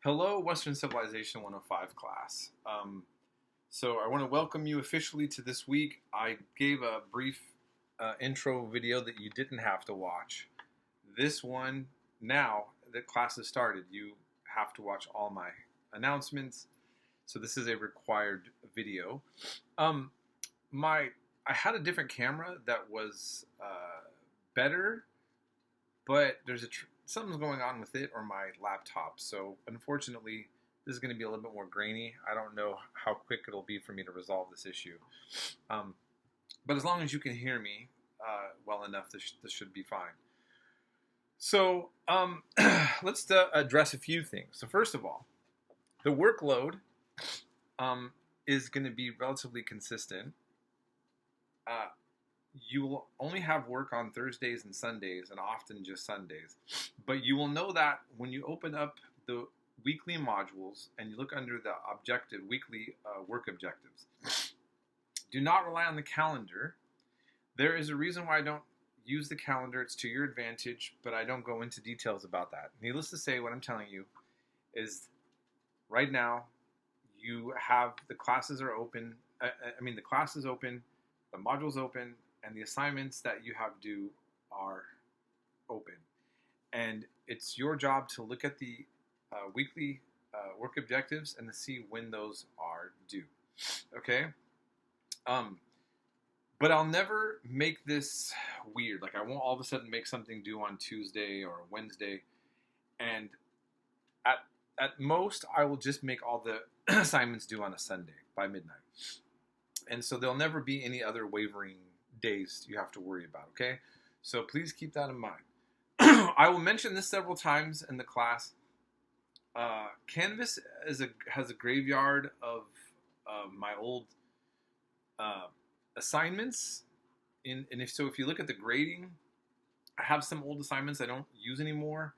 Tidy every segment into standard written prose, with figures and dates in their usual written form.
Hello, Western Civilization 105 class. So I want to welcome you officially to this week. I gave a brief intro video that you didn't have to watch. This one, now that class has started, you have to watch all my announcements. So this is a required video. Um, I had a different camera that was better, but something's going on with it or my laptop. So unfortunately, this is going to be a little bit more grainy. I don't know how quick it'll be for me to resolve this issue. But as long as you can hear me well enough, this should be fine. So let's address a few things. So first of all, the workload is going to be relatively consistent. You will only have work on Thursdays and Sundays, and often just Sundays. But you will know that when you open up the weekly modules and you look under the weekly work objectives. Do not rely on the calendar. There is a reason why I don't use the calendar. It's to your advantage, but I don't go into details about that. Needless to say, what I'm telling you is right now you have the classes are open. The class is open, the module's open, and the assignments that you have due are open. And it's your job to look at the weekly work objectives and to see when those are due. Okay? But I'll never make this weird. Like, I won't all of a sudden make something due on Tuesday or Wednesday. And at most, I will just make all the assignments due on a Sunday by midnight. And so there'll never be any other wavering days you have to worry about, okay? So please keep that in mind. I will mention this several times in the class. Canvas has a graveyard of my old assignments. If you look at the grading, I have some old assignments I don't use anymore.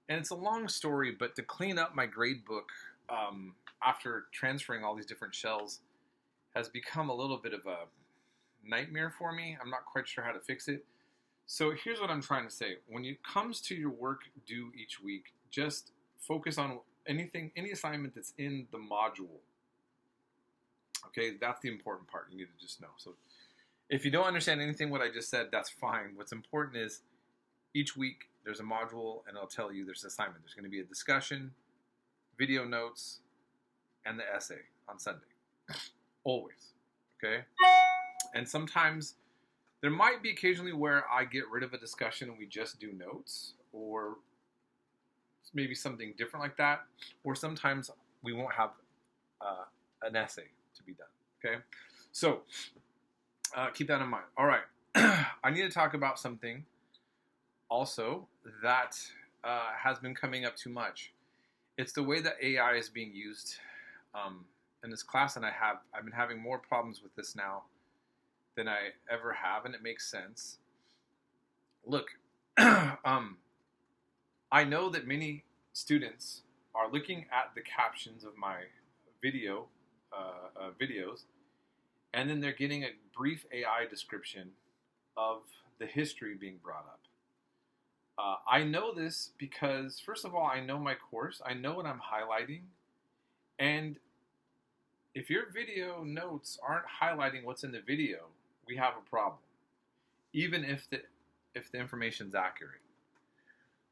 And it's a long story, but to clean up my grade book after transferring all these different shells has become a little bit of a nightmare for me. I'm not quite sure how to fix it. So here's what I'm trying to say. When it comes to your work due each week, just focus on any assignment that's in the module. Okay, that's the important part. You need to just know. So if you don't understand anything what I just said, that's fine. What's important is each week there's a module and it'll tell you there's an assignment. There's going to be a discussion, video notes, and the essay on Sunday. Always. Okay? And sometimes there might be occasionally where I get rid of a discussion and we just do notes, or maybe something different like that. Or sometimes we won't have an essay to be done. Okay? So keep that in mind. All right. I need to talk about something also that has been coming up too much. It's the way that AI is being used in this class, and I've been having more problems with this now than I ever have, and it makes sense. Look, I know that many students are looking at the captions of my videos, and then they're getting a brief AI description of the history being brought up. I know this because, first of all, I know my course. I know what I'm highlighting, and if your video notes aren't highlighting what's in the video, we have a problem, even if the information's accurate.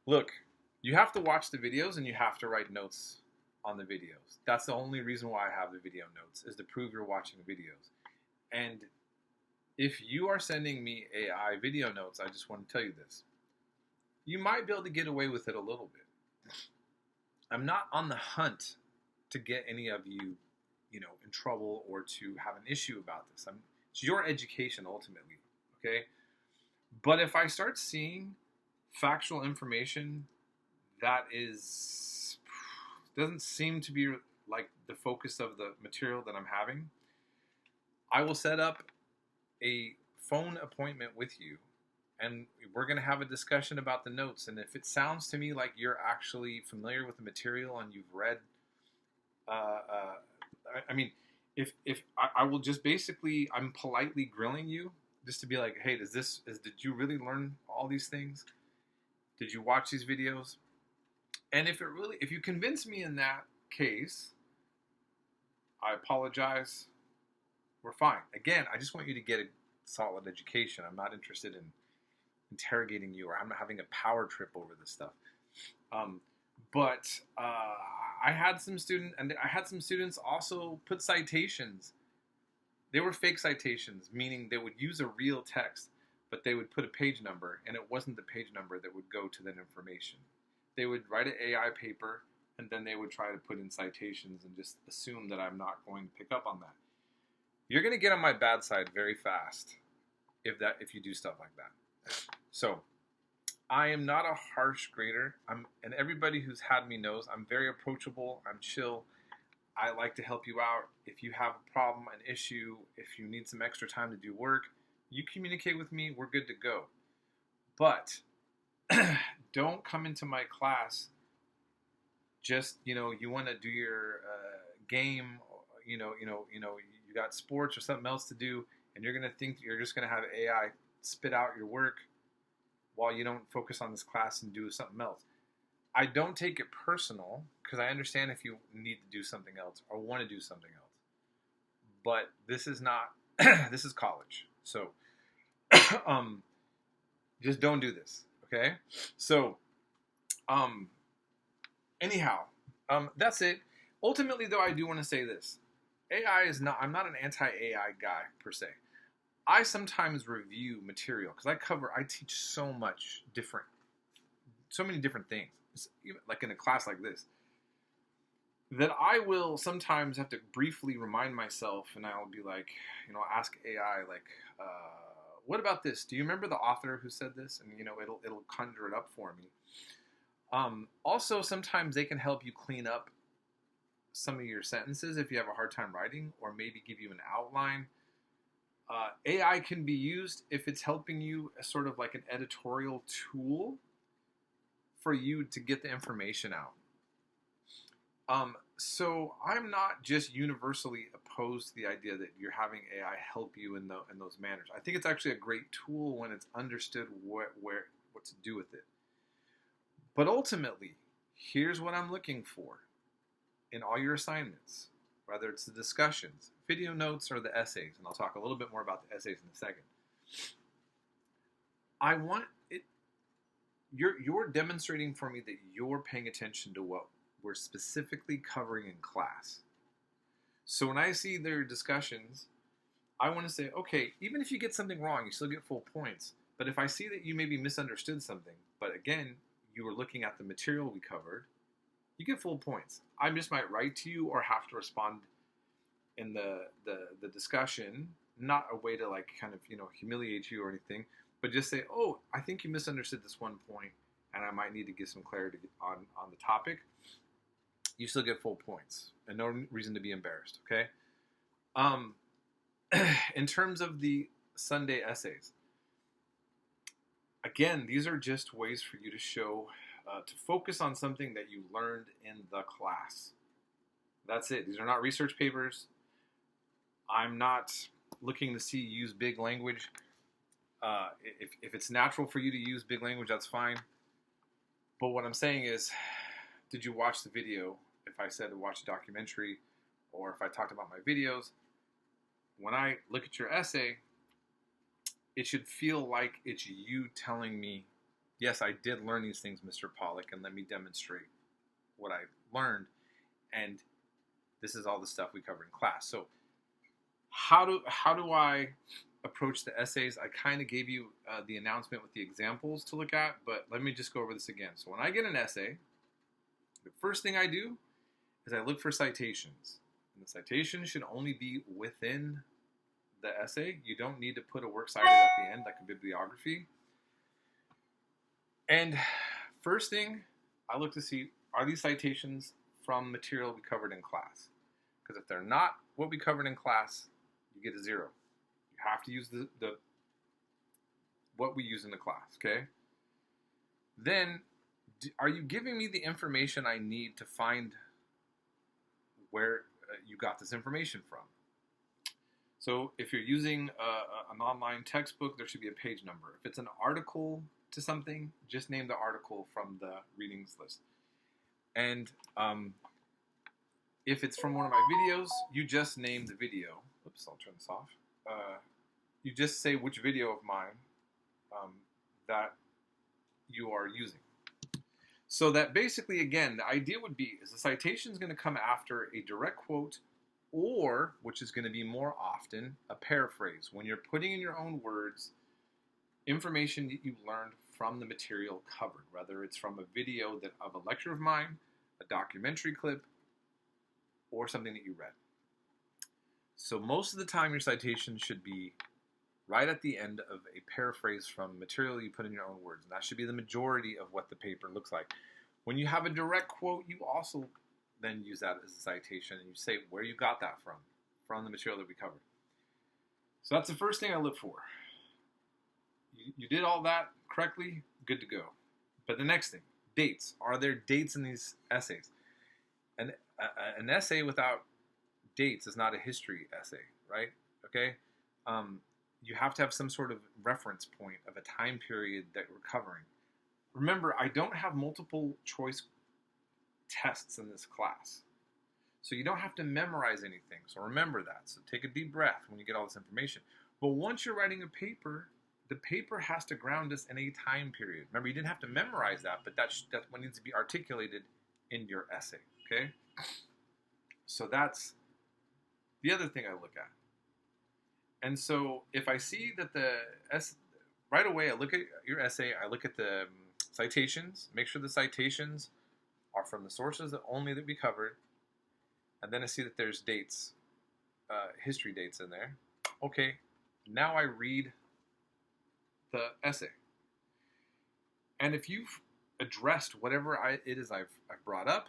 Look, you have to watch the videos and you have to write notes on the videos. That's the only reason why I have the video notes, is to prove you're watching the videos. And if you are sending me AI video notes, I just want to tell you this. You might be able to get away with it a little bit. I'm not on the hunt to get any of you, in trouble or to have an issue about this. It's your education ultimately, okay? But if I start seeing factual information that doesn't seem to be like the focus of the material that I'm having, I will set up a phone appointment with you, and we're going to have a discussion about the notes. And if it sounds to me like you're actually familiar with the material and you've read, if I will just basically, I'm politely grilling you just to be like, hey, did you really learn all these things? Did you watch these videos? And if you convince me in that case, I apologize. We're fine. Again, I just want you to get a solid education. I'm not interested in interrogating you, or I'm not having a power trip over this stuff. But I had some students also put citations. They were fake citations, meaning they would use a real text, but they would put a page number, and it wasn't the page number that would go to that information. They would write an AI paper, and then they would try to put in citations and just assume that I'm not going to pick up on that. You're going to get on my bad side very fast if you do stuff like that. So I am not a harsh grader. And everybody who's had me knows I'm very approachable. I'm chill. I like to help you out. If you have a problem, an issue, if you need some extra time to do work, you communicate with me. We're good to go. But don't come into my class just, you want to do your game, you got sports or something else to do, and you're going to think you're just going to have AI spit out your work while you don't focus on this class and do something else. I don't take it personal, because I understand if you need to do something else or want to do something else. But this is not, this is college. So just don't do this, okay? So anyhow, that's it. Ultimately, though, I do want to say this. I'm not an anti-AI guy, per se. I sometimes review material, because I teach so many different things. Even like in a class like this, that I will sometimes have to briefly remind myself, and I'll be like, ask AI, like, what about this? Do you remember the author who said this? And, it'll conjure it up for me. Also, sometimes they can help you clean up some of your sentences if you have a hard time writing, or maybe give you an outline. AI can be used if it's helping you as sort of like an editorial tool for you to get the information out. So I'm not just universally opposed to the idea that you're having AI help you in those manners. I think it's actually a great tool when it's understood what to do with it. But ultimately, here's what I'm looking for in all your assignments, whether it's the discussions, video notes, or the essays, and I'll talk a little bit more about the essays in a second. I want it. You're demonstrating for me that you're paying attention to what we're specifically covering in class. So when I see their discussions, I want to say, okay, even if you get something wrong, you still get full points. But if I see that you maybe misunderstood something, but again, you were looking at the material we covered, you get full points. I just might write to you or have to respond in the discussion, not a way to like kind of, humiliate you or anything, but just say, oh, I think you misunderstood this one point, and I might need to get some clarity on the topic. You still get full points, and no reason to be embarrassed, okay? In terms of the Sunday essays, again, these are just ways for you to show, to focus on something that you learned in the class. That's it. These are not research papers. I'm not looking to see you use big language. If it's natural for you to use big language, that's fine. But what I'm saying is, did you watch the video? If I said to watch a documentary, or if I talked about my videos, when I look at your essay, it should feel like it's you telling me, yes, I did learn these things, Mr. Pollack, and let me demonstrate what I learned. And this is all the stuff we covered in class. So how do I approach the essays? I kind of gave you the announcement with the examples to look at, but let me just go over this again. So when I get an essay, the first thing I do is I look for citations. And the citation should only be within the essay. You don't need to put a works cited at the end, like a bibliography. And first thing, I look to see, are these citations from material we covered in class? Because if they're not what we covered in class, you get a 0. You have to use the what we use in the class, okay? Then, are you giving me the information I need to find where you got this information from? So if you're using an online textbook, there should be a page number. If it's an article to something, just name the article from the readings list. And if it's from one of my videos, you just name the video. Oops, I'll turn this off. You just say which video of mine that you are using. So that basically, again, the idea would be is the citation is going to come after a direct quote or, which is going to be more often, a paraphrase. When you're putting in your own words information that you've learned from the material covered, whether it's from a video of a lecture of mine, a documentary clip, or something that you read. So most of the time your citation should be right at the end of a paraphrase from material you put in your own words. And that should be the majority of what the paper looks like. When you have a direct quote, you also then use that as a citation and you say where you got that from the material that we covered. So that's the first thing I look for. You did all that correctly, good to go. But the next thing, dates. Are there dates in these essays? An essay without dates is not a history essay, right? Okay? You have to have some sort of reference point of a time period that we're covering. Remember, I don't have multiple choice tests in this class. So you don't have to memorize anything. So remember that. So take a deep breath when you get all this information. But once you're writing a paper, the paper has to ground us in a time period. Remember, you didn't have to memorize that, but that's what needs to be articulated in your essay, okay? So that's the other thing I look at. And so if I see that right away, I look at your essay, I look at the citations, make sure the citations are from the sources only that we covered, and then I see that there's dates, history dates in there. Okay, now I read the essay. And if you've addressed whatever it is I've brought up,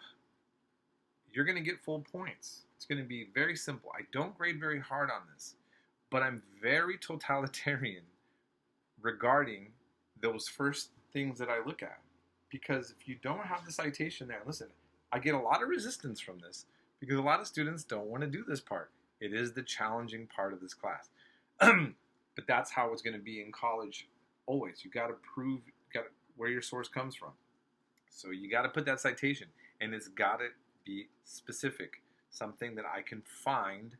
you're going to get full points. It's going to be very simple. I don't grade very hard on this, but I'm very totalitarian regarding those first things that I look at. Because if you don't have the citation there, listen, I get a lot of resistance from this because a lot of students don't want to do this part. It is the challenging part of this class. But that's how it's going to be in college always. You got to prove where your source comes from. So you got to put that citation, and it's got to be specific, something that I can find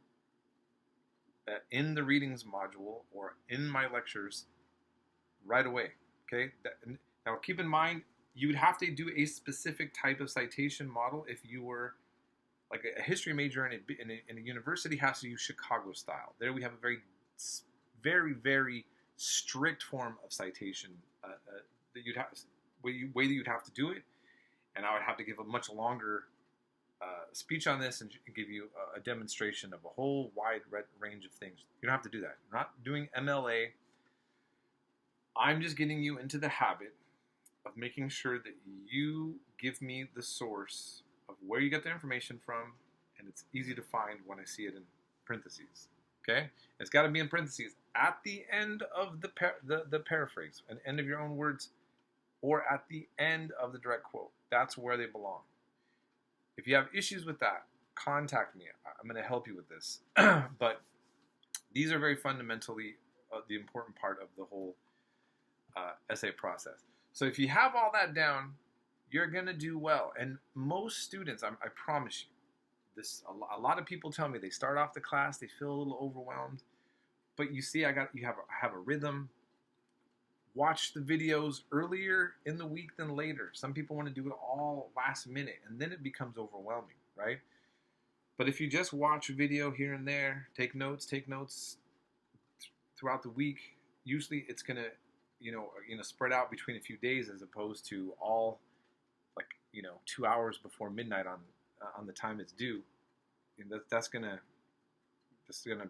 in the readings module or in my lectures right away. Okay. Now keep in mind, you would have to do a specific type of citation model if you were like a history major in a university has to use Chicago style. There we have a very, very, very strict form of citation that you'd have, way that you'd have to do it, and I would have to give a much longer speech on this and give you a demonstration of a whole wide range of things. You don't have to do that. You're not doing MLA. I'm just getting you into the habit of making sure that you give me the source of where you get the information from, and it's easy to find when I see it in parentheses. Okay? It's got to be in parentheses at the end of the paraphrase, at the end of your own words, or at the end of the direct quote. That's where they belong. If you have issues with that, contact me. I'm going to help you with this. But these are very fundamentally the important part of the whole essay process. So if you have all that down, you're going to do well. And most students, I promise you, a lot of people tell me they start off the class, they feel a little overwhelmed. But you see, I have a rhythm. Watch the videos earlier in the week than later. Some people want to do it all last minute, and then it becomes overwhelming, right? But if you just watch a video here and there, take notes throughout the week, usually it's gonna, spread out between a few days as opposed to all 2 hours before midnight on the time it's due. And that's gonna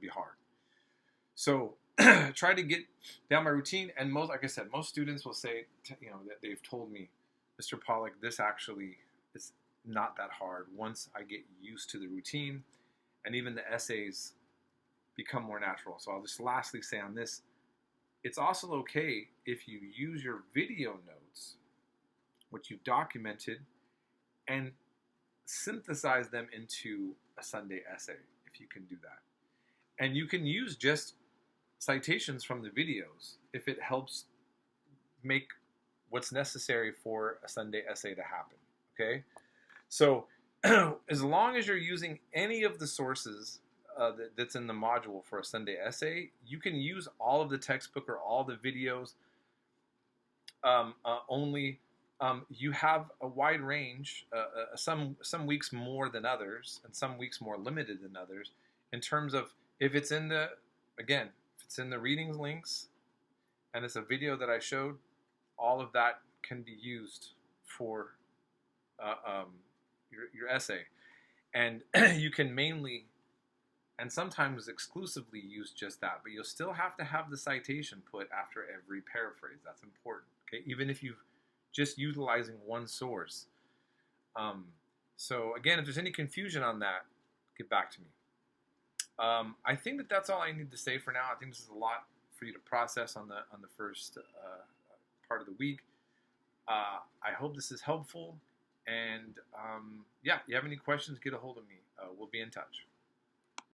be hard. So try to get down my routine, and like I said, most students will say, that they've told me, Mr. Pollack, this actually is not that hard once I get used to the routine, and even the essays become more natural. So I'll just lastly say on this, it's also okay if you use your video notes, which you've documented, and synthesize them into a Sunday essay, if you can do that. And you can use just citations from the videos if it helps make what's necessary for a Sunday essay to happen, okay? So as long as you're using any of the sources that's in the module for a Sunday essay, you can use all of the textbook or all the videos. Only you have a wide range, some weeks more than others, and some weeks more limited than others, in terms of if it's in the, again, if it's in the readings links, and it's a video that I showed, all of that can be used for your essay. And you can mainly and sometimes exclusively use just that, but you'll still have to have the citation put after every paraphrase. That's important, okay? Even if you've just utilizing one source. So again, if there's any confusion on that, get back to me. I think that's all I need to say for now. I think this is a lot for you to process on the first part of the week. I hope this is helpful, and yeah, if you have any questions, get a hold of me. We'll be in touch.